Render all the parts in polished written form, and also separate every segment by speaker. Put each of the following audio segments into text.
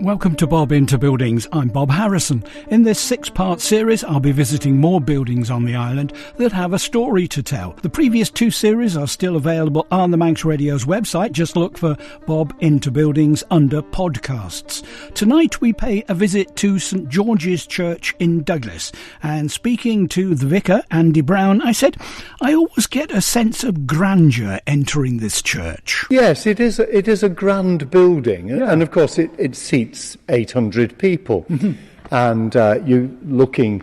Speaker 1: Welcome to Bob Into Buildings. I'm Bob Harrison. In this 6-part series, I'll be visiting more buildings on the island that have a story to tell. The previous 2 series are still available on the Manx Radio's website. Just look for Bob Into Buildings under podcasts. Tonight we pay a visit to St George's Church in Douglas. And speaking to the Vicar, Andie Brown, I said, I always get a sense of grandeur entering this church.
Speaker 2: Yes, it is a grand building.
Speaker 1: Yeah.
Speaker 2: And of course it seats 800 people.
Speaker 1: Mm-hmm.
Speaker 2: And you looking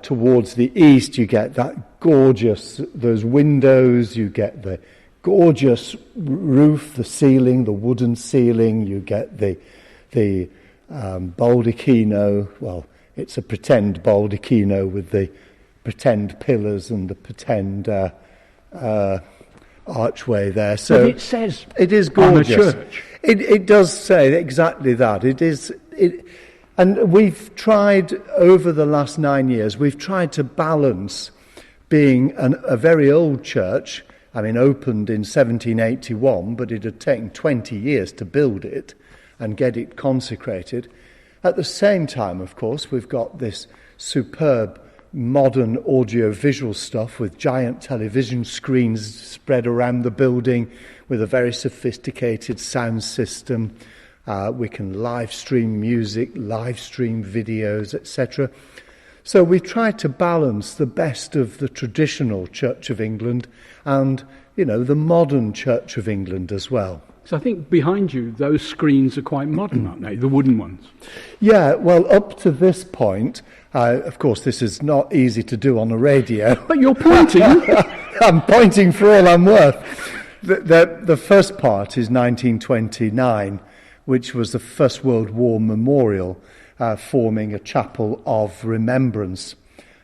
Speaker 2: towards the east, you get that gorgeous, those windows, you get the gorgeous roof, the ceiling, the wooden ceiling, you get the baldacchino. Well, it's a pretend baldacchino with the pretend pillars and the pretend archway there. So
Speaker 1: but it says
Speaker 2: it is gorgeous.
Speaker 1: On a church.
Speaker 2: It does say exactly that. And we've tried over the last 9 years. We've tried to balance being a very old church. I mean, opened in 1781, but it had taken 20 years to build it and get it consecrated. At the same time, of course, we've got this superb modern audio-visual stuff with giant television screens spread around the building with a very sophisticated sound system. We can live stream music, live stream videos, etc. So we try to balance the best of the traditional Church of England and, the modern Church of England as well.
Speaker 1: So I think behind you, those screens are quite modern, aren't they? The wooden ones.
Speaker 2: Yeah, well, up to this point, of course, this is not easy to do on a radio.
Speaker 1: But you're pointing.
Speaker 2: I'm pointing for all I'm worth. The first part is 1929, which was the First World War memorial, forming a chapel of remembrance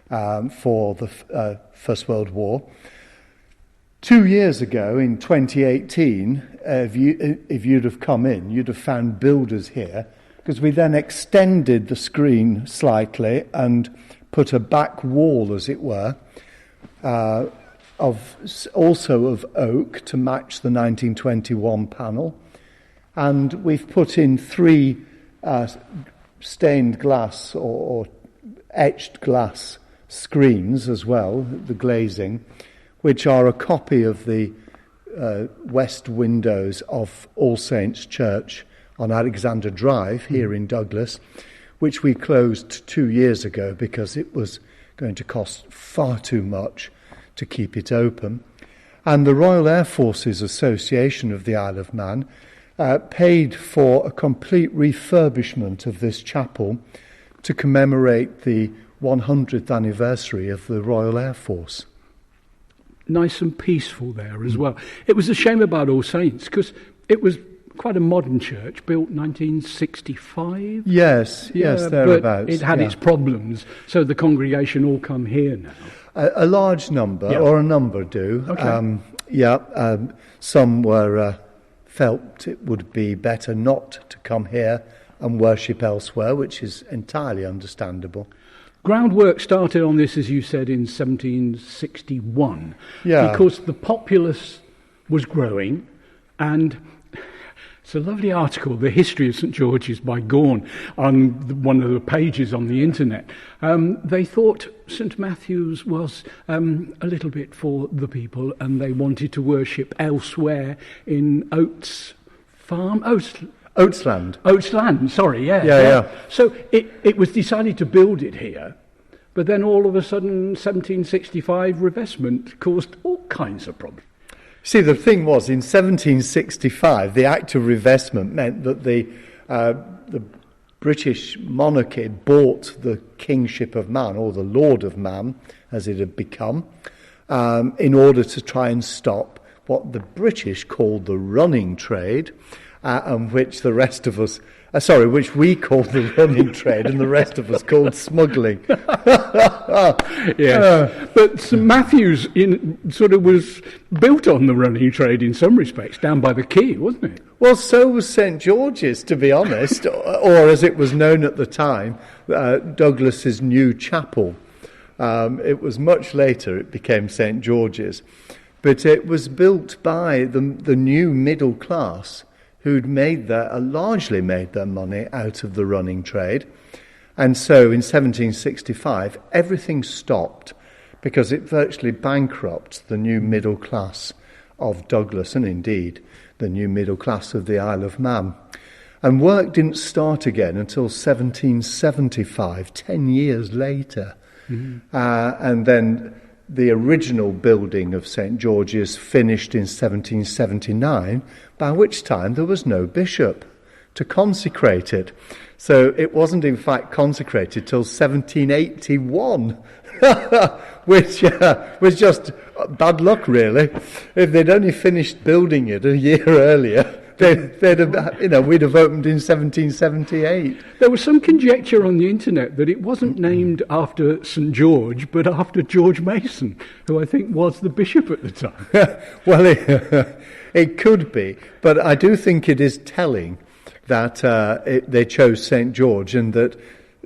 Speaker 2: for the First World War. 2 years ago, in 2018, if you'd have come in, you'd have found builders here, because we then extended the screen slightly and put a back wall, as it were, also of oak to match the 1921 panel. And we've put in 3 stained glass or etched glass screens as well, the glazing, which are a copy of the west windows of All Saints Church on Alexander Drive here in Douglas, which we closed 2 years ago because it was going to cost far too much to keep it open. And the Royal Air Forces Association of the Isle of Man paid for a complete refurbishment of this chapel to commemorate the 100th anniversary of the Royal Air Force.
Speaker 1: Nice and peaceful there as well. It was a shame about All Saints because it was quite a modern church, built 1965.
Speaker 2: Yes, thereabouts.
Speaker 1: But it had its problems, so the congregation all come here now.
Speaker 2: A large number, or a number do.
Speaker 1: Okay.
Speaker 2: Some were felt it would be better not to come here and worship elsewhere, which is entirely understandable.
Speaker 1: Groundwork started on this, as you said, in 1761,
Speaker 2: Yeah.
Speaker 1: because the populace was growing, and it's a lovely article, The History of St George's by Gorn, on one of the pages on the internet. They thought St Matthew's was a little bit for the people, and they wanted to worship elsewhere in Oatsland, sorry, yeah.
Speaker 2: Yeah.
Speaker 1: So it was decided to build it here, but then all of a sudden, 1765 revestment caused all kinds of problems.
Speaker 2: See, the thing was, in 1765, the Act of Revestment meant that the British monarchy bought the kingship of man, or the Lord of Man, as it had become, in order to try and stop what the British called the running trade, and which the rest of us, which we called the running trade, and the rest of us called smuggling.
Speaker 1: Yes, but St Matthew's was built on the running trade in some respects, down by the quay, wasn't it?
Speaker 2: Well, so was St George's, to be honest, or as it was known at the time, Douglas's new chapel. It was much later it became St George's. But it was built by the new middle class who'd largely made their money out of the running trade. And so in 1765, everything stopped because it virtually bankrupted the new middle class of Douglas and indeed the new middle class of the Isle of Man. And work didn't start again until 1775, 10 years later. And then the original building of St George's finished in 1779, by which time there was no bishop to consecrate it. So it wasn't in fact consecrated till 1781, which was just bad luck, really. If they'd only finished building it a year earlier, we'd have opened in 1778.
Speaker 1: There was some conjecture on the internet that it wasn't named after St George, but after George Mason, who I think was the bishop at the time.
Speaker 2: Well, it could be, but I do think it is telling that they chose St George and that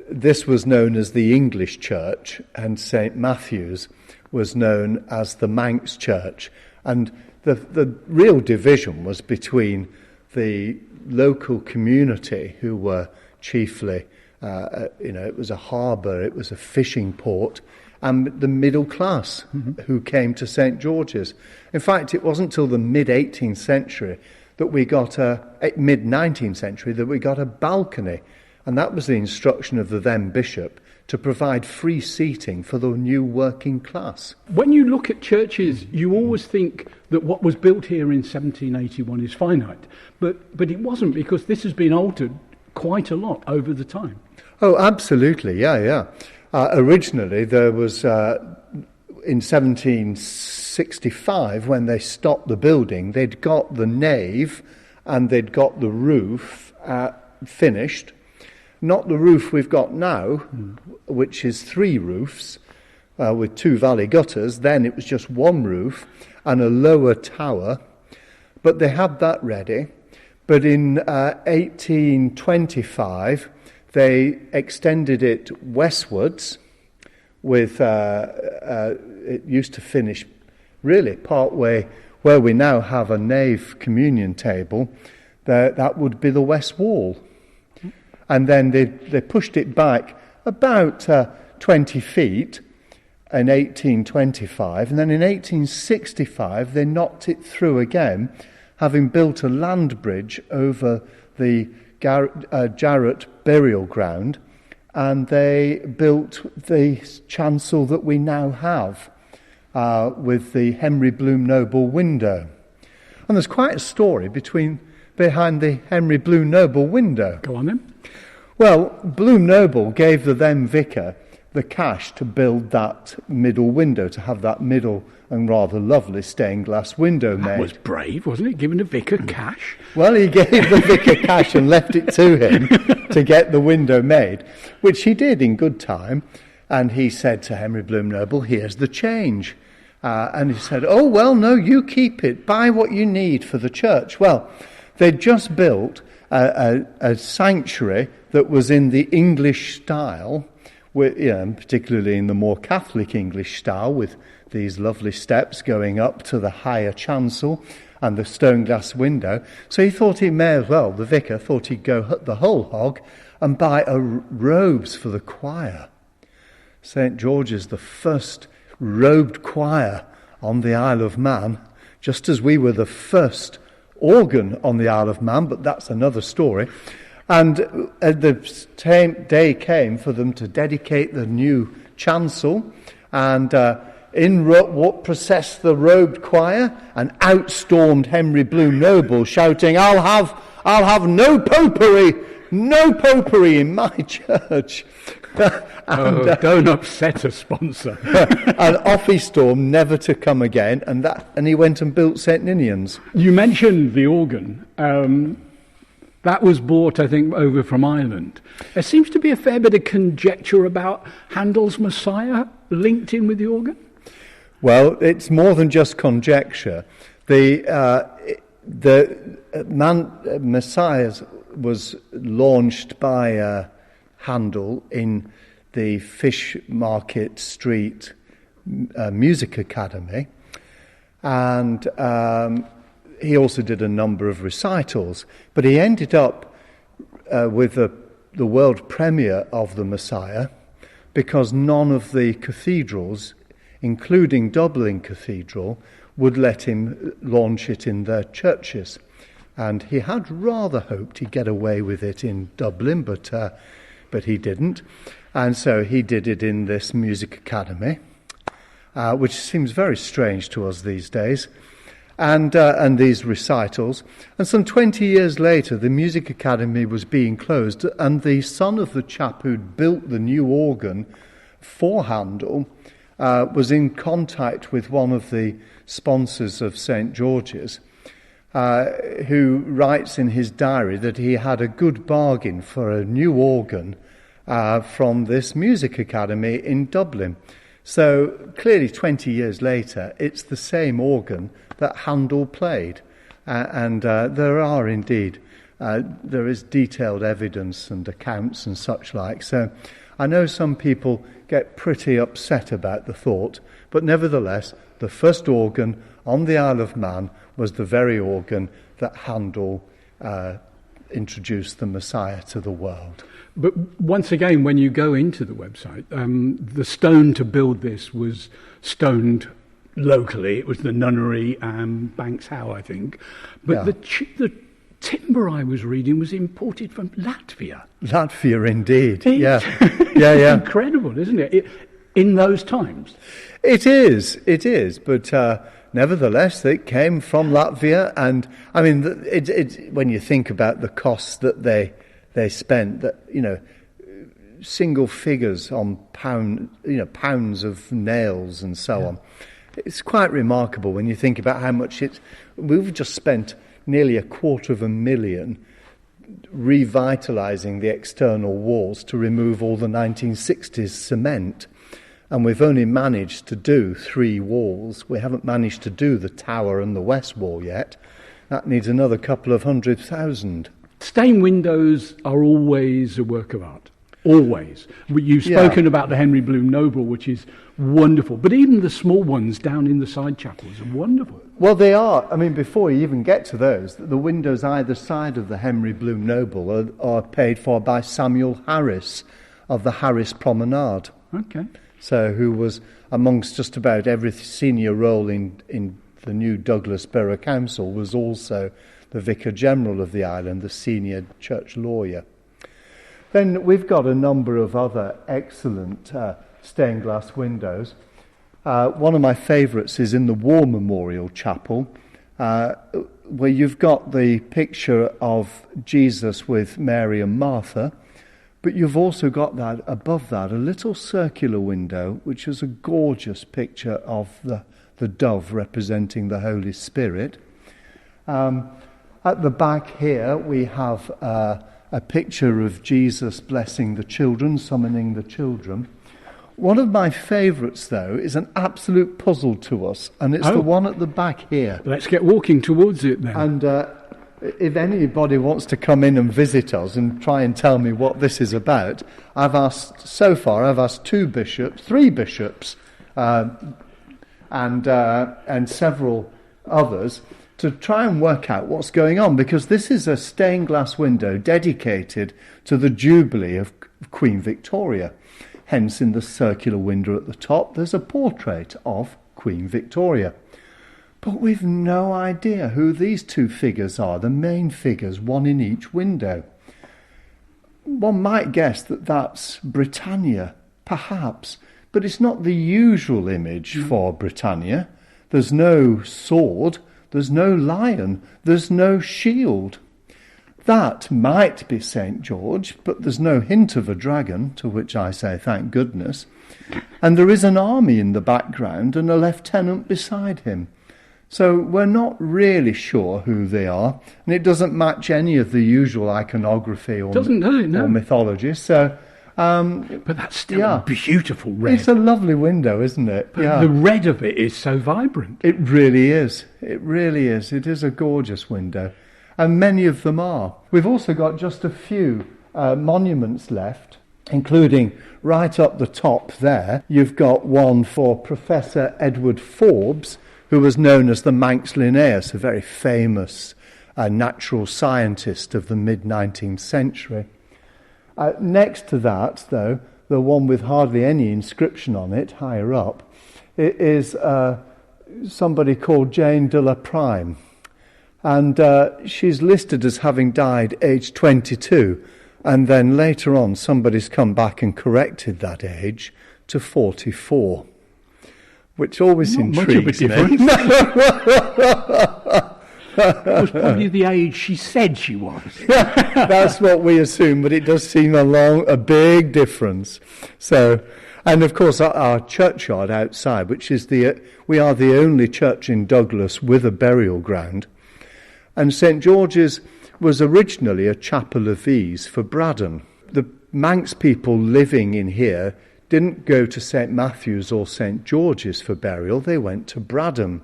Speaker 2: this was known as the English Church and St Matthew's was known as the Manx Church. And the real division was between the local community, who were chiefly, it was a harbour, it was a fishing port, and the middle class who came to St George's. In fact, it wasn't till the mid-18th century that we got mid-19th century that we got a balcony, and that was the instruction of the then bishop to provide free seating for the new working class.
Speaker 1: When you look at churches, you always think that what was built here in 1781 is finite, but it wasn't, because this has been altered quite a lot over the time.
Speaker 2: Oh, absolutely, yeah. Originally, there was, in 1765, when they stopped the building, they'd got the nave and they'd got the roof finished. Not the roof we've got now, which is 3 roofs with 2 valley gutters. Then it was just 1 roof and a lower tower. But they had that ready. But in 1825, they extended it westwards with, it used to finish really part way where we now have a nave communion table. That would be the west wall. And then they pushed it back about 20 feet in 1825. And then in 1865, they knocked it through again, having built a land bridge over the Jarrett burial ground. And they built the chancel that we now have with the Henry Bloom Noble window. And there's quite a story behind the Henry Bloom Noble window.
Speaker 1: Go on then.
Speaker 2: Well, Bloom Noble gave the then vicar the cash to build that middle window, to have that middle and rather lovely stained glass window made.
Speaker 1: That was brave, wasn't it, giving the vicar cash?
Speaker 2: Well, he gave the vicar cash and left it to him to get the window made, which he did in good time. And he said to Henry Bloom Noble, "Here's the change." And he said, "Oh, well, no, you keep it. Buy what you need for the church." Well, they'd just built a sanctuary that was in the English style, particularly in the more Catholic English style, with these lovely steps going up to the higher chancel and the stone glass window. So he thought he may as well, the vicar thought he'd go the whole hog and buy robes for the choir. St George's, the first robed choir on the Isle of Man, just as we were the first organ on the Isle of Man, but that's another story. And the day came for them to dedicate the new chancel, and in what processed the robed choir, and out stormed Henry Bloom Noble, shouting, "I'll have no popery in my church." And,
Speaker 1: don't upset a sponsor.
Speaker 2: And off he stormed, never to come again, and he went and built St Ninian's.
Speaker 1: You mentioned the organ. That was bought, I think, over from Ireland. There seems to be a fair bit of conjecture about Handel's Messiah linked in with the organ.
Speaker 2: Well, it's more than just conjecture. The Messiah was launched by Handel in the Fish Market Street Music Academy, and he also did a number of recitals. But he ended up with the world premiere of the Messiah because none of the cathedrals, including Dublin Cathedral, would let him launch it in their churches. And he had rather hoped he'd get away with it in Dublin, but he didn't. And so he did it in this music academy, which seems very strange to us these days, and these recitals. And some 20 years later, the music academy was being closed, and the son of the chap who'd built the new organ for Handel was in contact with one of the sponsors of St George's, who writes in his diary that he had a good bargain for a new organ from this music academy in Dublin. So clearly 20 years later, it's the same organ that Handel played. And there are indeed, there is detailed evidence and accounts and such like. So I know some people get pretty upset about the thought, but nevertheless, the first organ on the Isle of Man was the very organ that Handel introduced the Messiah to the world.
Speaker 1: But once again, when you go into the website, the stone to build this was stoned locally. It was the nunnery, Banks Howe, I think. But the timber I was reading was imported from Latvia.
Speaker 2: Latvia, indeed.
Speaker 1: It's
Speaker 2: Yeah.
Speaker 1: Incredible, isn't it? In those times.
Speaker 2: It is. But nevertheless, it came from Latvia. And I mean, when you think about the costs that they spent, that, single figures on pounds of nails and so on. It's quite remarkable when you think about how much we've just spent nearly $250,000 revitalising the external walls to remove all the 1960s cement. And we've only managed to do 3 walls. We haven't managed to do the tower and the west wall yet. That needs another couple of 100,000.
Speaker 1: Stained windows are always a work of art. Always. You've spoken about the Henry Bloom Noble, which is wonderful. But even the small ones down in the side chapels are wonderful.
Speaker 2: Well, they are. I mean, before you even get to those, the windows either side of the Henry Bloom Noble are paid for by Samuel Harris of the Harris Promenade.
Speaker 1: Okay.
Speaker 2: So who was amongst just about every senior role in the new Douglas Borough Council, was also the Vicar General of the island, the senior church lawyer. Then we've got a number of other excellent stained glass windows. One of my favourites is in the War Memorial Chapel, where you've got the picture of Jesus with Mary and Martha, but you've also got that above that a little circular window, which is a gorgeous picture of the dove representing the Holy Spirit. At the back here we have a picture of Jesus blessing the children, summoning the children. One of my favourites, though, is an absolute puzzle to us, and it's the one at the back here.
Speaker 1: Let's get walking towards it then.
Speaker 2: And if anybody wants to come in and visit us and try and tell me what this is about, I've asked 3 bishops, and several others, to try and work out what's going on, because this is a stained glass window dedicated to the Jubilee of Queen Victoria. Hence, in the circular window at the top, there's a portrait of Queen Victoria. But we've no idea who these 2 figures are, the main figures, one in each window. One might guess that that's Britannia, perhaps, but it's not the usual image for Britannia. There's no sword, there's no lion, there's no shield. That might be St George, but there's no hint of a dragon, to which I say thank goodness. And there is an army in the background and a lieutenant beside him. So we're not really sure who they are, and it doesn't match any of the usual iconography or mythology. So,
Speaker 1: but that's still a beautiful red.
Speaker 2: It's a lovely window, isn't it?
Speaker 1: But the red of it is so vibrant.
Speaker 2: It really is. It really is. It is a gorgeous window. And many of them are. We've also got just a few monuments left. including right up the top there, you've got one for Professor Edward Forbes, who was known as the Manx Linnaeus, a very famous natural scientist of the mid-19th century. Next to that, though, the one with hardly any inscription on it, higher up, it is somebody called Jane de la Prime. And she's listed as having died aged 22. And then later on, somebody's come back and corrected that age to 44, which always intrigues me.
Speaker 1: It was probably the age she said she was.
Speaker 2: That's what we assume, but it does seem a big difference. So, and of course, our churchyard outside, which is we are the only church in Douglas with a burial ground, and St George's was originally a chapel of ease for Braddon. The Manx people living in here didn't go to St Matthew's or St George's for burial, they went to Braddon.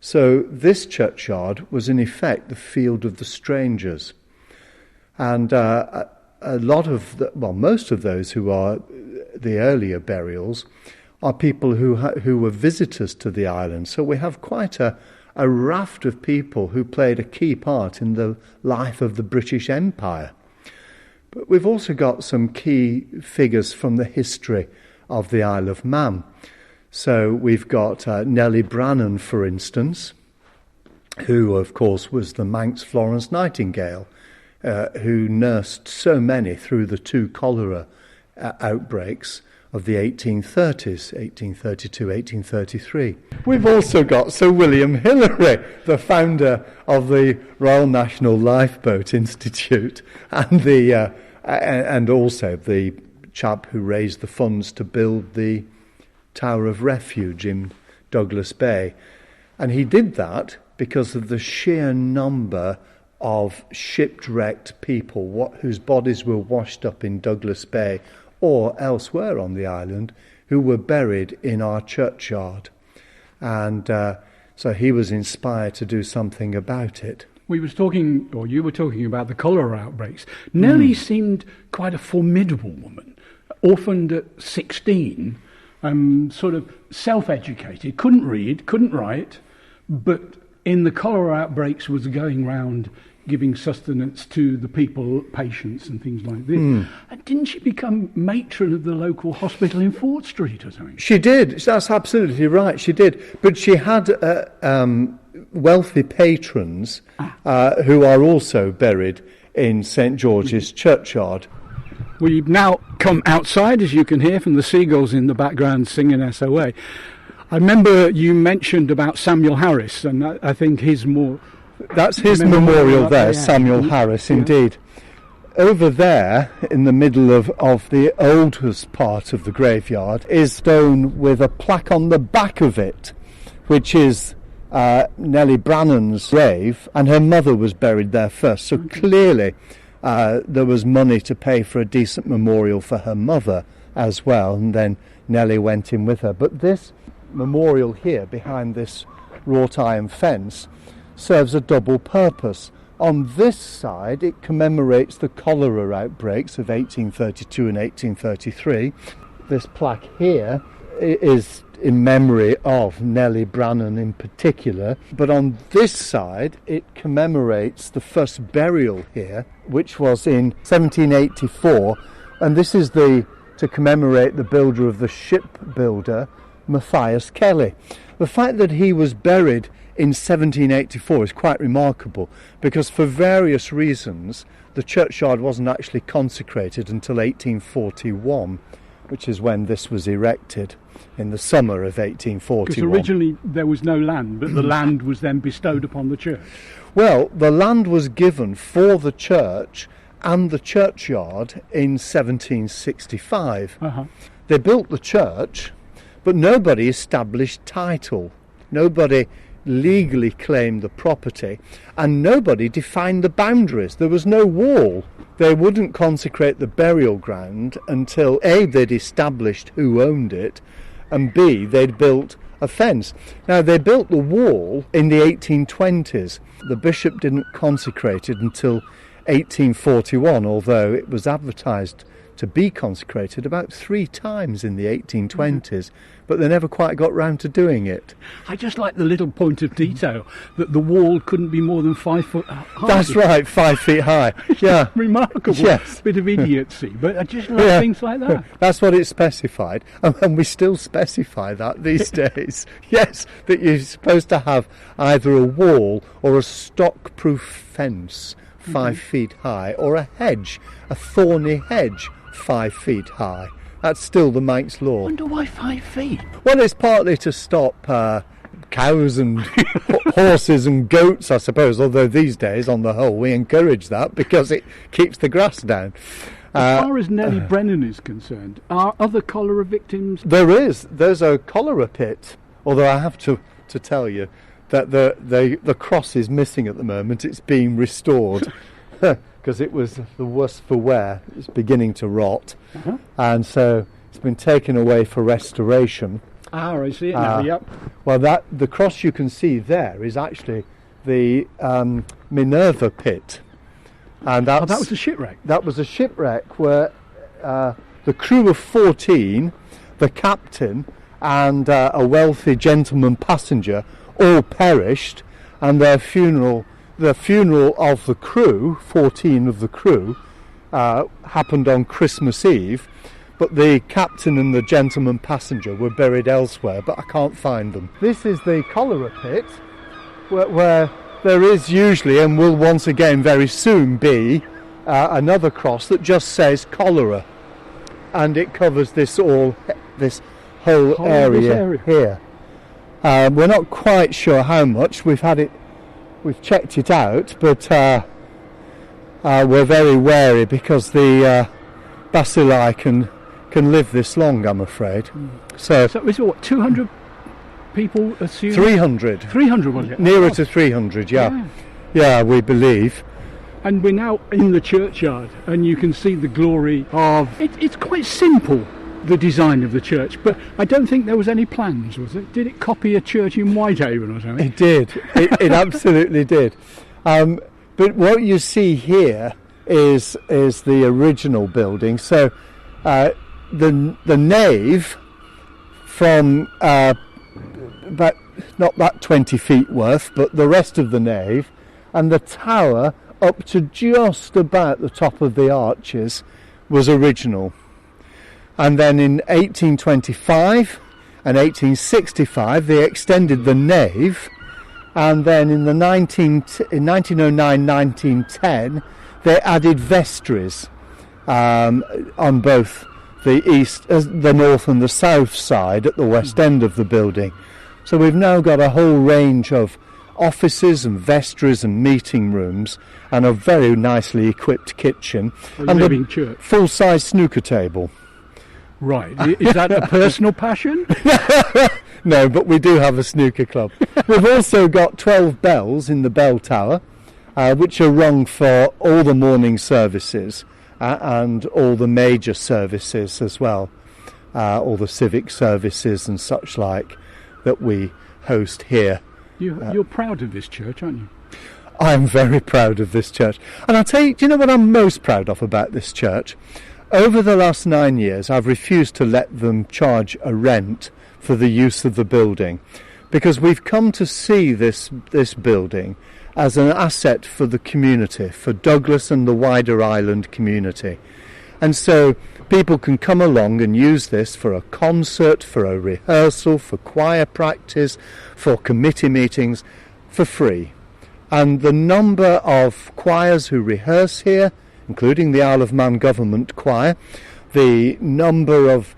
Speaker 2: So this churchyard was in effect the field of the strangers. And a lot of, most of those who are the earlier burials are people who were visitors to the island. So we have quite a raft of people who played a key part in the life of the British Empire. But we've also got some key figures from the history of the Isle of Man. So we've got Nellie Brannan, for instance, who, of course, was the Manx Florence Nightingale, who nursed so many through the two cholera outbreaks of the 1830s, 1832, 1833. We've also got Sir William Hillary, the founder of the Royal National Lifeboat Institute, and also the chap who raised the funds to build the Tower of Refuge in Douglas Bay. And he did that because of the sheer number of shipwrecked people whose bodies were washed up in Douglas Bay or elsewhere on the island, who were buried in our churchyard. And so he was inspired to do something about it.
Speaker 1: You were talking about the cholera outbreaks. Nellie seemed quite a formidable woman, orphaned at 16, sort of self-educated, couldn't read, couldn't write, but in the cholera outbreaks was going round giving sustenance to the people, patients and things like this. And didn't she become matron of the local hospital in Fort Street or something?
Speaker 2: She did. That's absolutely right. She did. But she had wealthy patrons who are also buried in St George's churchyard.
Speaker 1: We've now come outside, as you can hear from the seagulls in the background singing SOA. I remember you mentioned about Samuel Harris, and I think he's more...
Speaker 2: That's his memorial there, Samuel Harris, indeed. Over there, in the middle of the oldest part of the graveyard, is stone with a plaque on the back of it, which is Nellie Brannan's grave, and her mother was buried there first. So clearly there was money to pay for a decent memorial for her mother as well, and then Nellie went in with her. But this memorial here, behind this wrought iron fence, serves a double purpose. On this side, it commemorates the cholera outbreaks of 1832 and 1833. This plaque here is in memory of Nellie Brannan in particular. But on this side, it commemorates the first burial here, which was in 1784. And this is to commemorate the builder of the shipbuilder, Matthias Kelly. The fact that he was buried in 1784 is quite remarkable, because for various reasons the churchyard wasn't actually consecrated until 1841, which is when this was erected, in the summer of 1841.
Speaker 1: Because originally there was no land, but the land was then bestowed upon the church.
Speaker 2: Well, the land was given for the church and the churchyard in 1765. They built the church, but nobody established title. Nobody legally claimed the property, and nobody defined the boundaries. There was no wall. They wouldn't consecrate the burial ground until A, they'd established who owned it, and B, they'd built a fence. Now, they built the wall in the 1820s. The bishop didn't consecrate it until 1841, although it was advertised to be consecrated about 3 times in the 1820s, but they never quite got round to doing it.
Speaker 1: I just like the little point of detail that the wall couldn't be more than 5 foot high.
Speaker 2: That's right, 5 feet high. Yeah.
Speaker 1: Remarkable.
Speaker 2: Yes.
Speaker 1: Bit of idiocy, but I just love things like that.
Speaker 2: That's what it specified, and we still specify that these days. Yes, that you're supposed to have either a wall or a stock-proof fence 5 feet high, or a hedge, a thorny hedge 5 feet high. That's still the Manx law.
Speaker 1: I wonder why 5 feet?
Speaker 2: Well, it's partly to stop cows and horses and goats, I suppose, although these days, on the whole, we encourage that because it keeps the grass down.
Speaker 1: As far as Nellie Brennan is concerned, are other cholera victims?
Speaker 2: There is. There's a cholera pit, although I have to tell you that the cross is missing at the moment. It's being restored because it was the worse for wear. It's beginning to rot. And so it's been taken away for restoration.
Speaker 1: I see it now, yep.
Speaker 2: Well, the cross you can see there is actually the Minerva pit. And that
Speaker 1: was a shipwreck?
Speaker 2: That was a shipwreck where the crew of 14, the captain and a wealthy gentleman passenger all perished, and the funeral of the crew, 14 of the crew, happened on Christmas Eve, but the captain and the gentleman passenger were buried elsewhere, but I can't find them. This is the cholera pit, where there is usually, and will once again very soon be, another cross that just says cholera, and it covers this whole area here. We're not quite sure how much. We've checked it out, but we're very wary because the bacilli can live this long, I'm afraid. So
Speaker 1: is it what, 200 people assume?
Speaker 2: 300.
Speaker 1: 300 was it?
Speaker 2: Nearer to 300, yeah, we believe.
Speaker 1: And we're now in the churchyard, and you can see the glory of it's quite simple, the design of the church, but I don't think there was any plans, was it? Did it copy a church in Whitehaven or something?
Speaker 2: It did. It absolutely did. But what you see here is the original building. So the nave from about not that 20 feet worth, but the rest of the nave, and the tower up to just about the top of the arches was original. And then in 1825 and 1865 they extended the nave, and then in 1909-1910 they added vestries on both the north and the south side at the west end of the building. So we've now got a whole range of offices and vestries and meeting rooms, and a very nicely equipped kitchen, and a
Speaker 1: church.
Speaker 2: Full-size snooker table.
Speaker 1: Right. Is that a personal passion?
Speaker 2: No, but we do have a snooker club. We've also got 12 bells in the bell tower, which are rung for all the morning services and all the major services as well, all the civic services and such like that we host here.
Speaker 1: You're proud of this church, aren't you?
Speaker 2: I'm very proud of this church. And I'll tell you, do you know what I'm most proud of about this church? Over the last 9 years, I've refused to let them charge a rent for the use of the building, because we've come to see this building as an asset for the community, for Douglas and the wider island community. And so people can come along and use this for a concert, for a rehearsal, for choir practice, for committee meetings, for free. And the number of choirs who rehearse here, including the Isle of Man Government Choir, the number of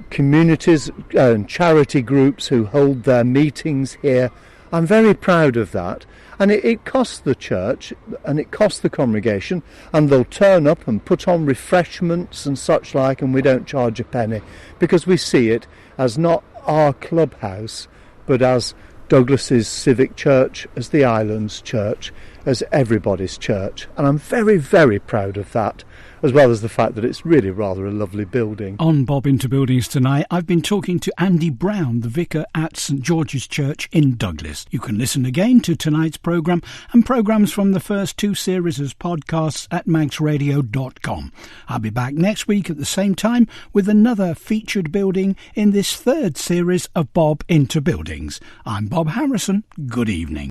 Speaker 2: communities and charity groups who hold their meetings here, I'm very proud of that. And it costs the church and it costs the congregation, and they'll turn up and put on refreshments and such like, and we don't charge a penny, because we see it as not our clubhouse, but as Douglas's civic church, as the island's church, as everybody's church. And I'm very, very proud of that. as well as the fact that it's really rather a lovely building.
Speaker 1: On Bob Into Buildings tonight, I've been talking to Andie Brown, the vicar at St George's Church in Douglas. You can listen again to tonight's programme and programmes from the first 2 series as podcasts at manxradio.com. I'll be back next week at the same time with another featured building in this 3rd series of Bob Into Buildings. I'm Bob Harrison. Good evening.